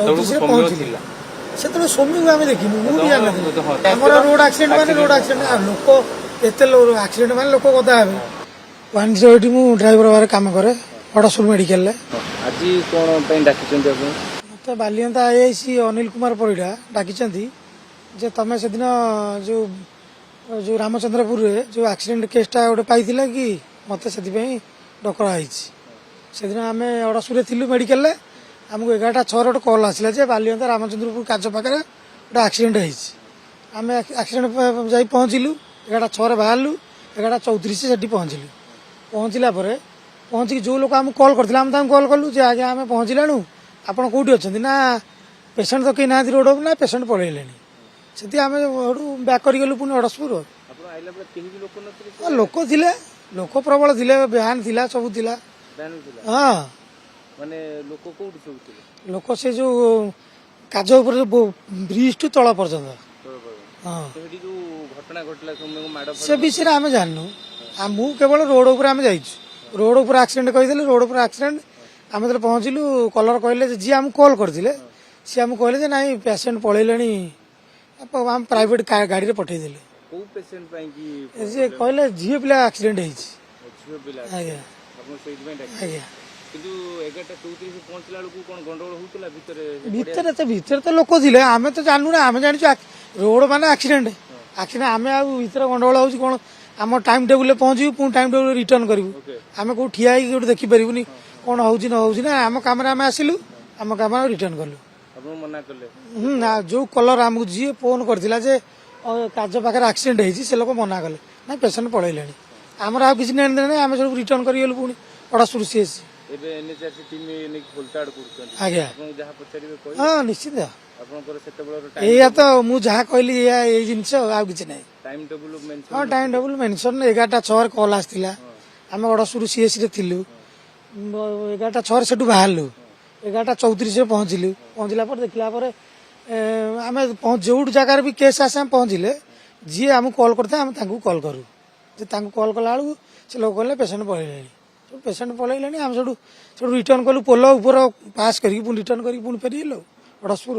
चौतीस पहुंचली से सौम्य को आम देखी मुझे रोड आक्सीडेंट माने रोड आक्सीडेंट लोक एत आक्सीडेंट माने लोक कदा हे 108 मु ड्राइवर बारे काम करे हड़सुल मेडिकल आज कौन डाकिଛନ୍ତି ଆପଣ मत बालियंता आईआईसी अनिल कुमार परिडा डाकिଛନ୍ତି जे तमे से दिन जो जो रामचंद्रपुर रे जो एक्सीडेंट केसटा गोटे पाइथिला कि मत से डकरा से दिन आम अड़सुरे थिलु मेडिकल आमको 11:06 गोटे कल आसला जे बालियंता रामचंद्रपुर काज पाखे गोटे एक्सीडेंट होम एक्सीडेंट जा पहुँचलु 11:06 बाहरलु 11:34 से पहुँचलु पहुँचला पहुँचिक जो लोक आमको कल करते आम कल कलु जे आगे आम पहुँचलाणु आप कौटी अच्छा ना पेसेंट तो कहीं ना रोड ना पेसेंट पलैले से आम बैक करगलु पुणी अड़सपुर लोक थे लोक प्रबल थे भ्यान थी सब थी हाँ माने लोक से जो काज ब्रिज टू तल पर्यंत हाँ से विषय आम जानू मु केवल रोड उपर आम जाइछु रोड उपर एक्सीडेंट कही रोड उपर एक्सीडेंट आम जो पहुँचलु कलर कहले जी आम कल करते सी आम कहले ना पेसेंट पलैले आम प्राइवेट गाड़ी में पठेदेलु कहले झील पिला एक्सीडेंट आज्ञा आज्ञा भितर तो लोक थे आम तो जानू ना आम जानी रोड माने एक्सीडेंट एक्सीडेंट आम आर गंडगोल हो कौन आम टाइम टेबुल पहुंचू पुणी टाइम टेबुल रिटर्न करूँ आम कौ ठिया गोटे देखिपारूनी कौन हो आम कम आम आसलु आम कम रिटर्न कलु ना जो कलर आमको जी फोन करथिला जे काज पाखे एक्सीडेंट होती से लोक मना कले ना पेसेंट पलैले आमर आ किसी लेन देन हम सब रिटर्न करगलु पुणी अड़सुर सीएस आज्ञा हाँ निश्चित या तो मुझे जहाँ कहली ये जिनस आ कि ना हाँ टाइम टेबुल मेनसन 11:06 कल आसाला आम अड़सुर सीएस थिलु 11:06 से बाहरलु 11:34 पहुँचलु पहुँचला देखला आम जो जगार भी केस आसे पहुँचले जी आम कल करते आम कल करूँ कल कला बेलू से लोग कहले पेसेंट पलैले पेसेंट पलैले आम सब रिटर्न कलु पोल ऊपर पास कर रिटर्न कर फेरिगलु अड़सपुर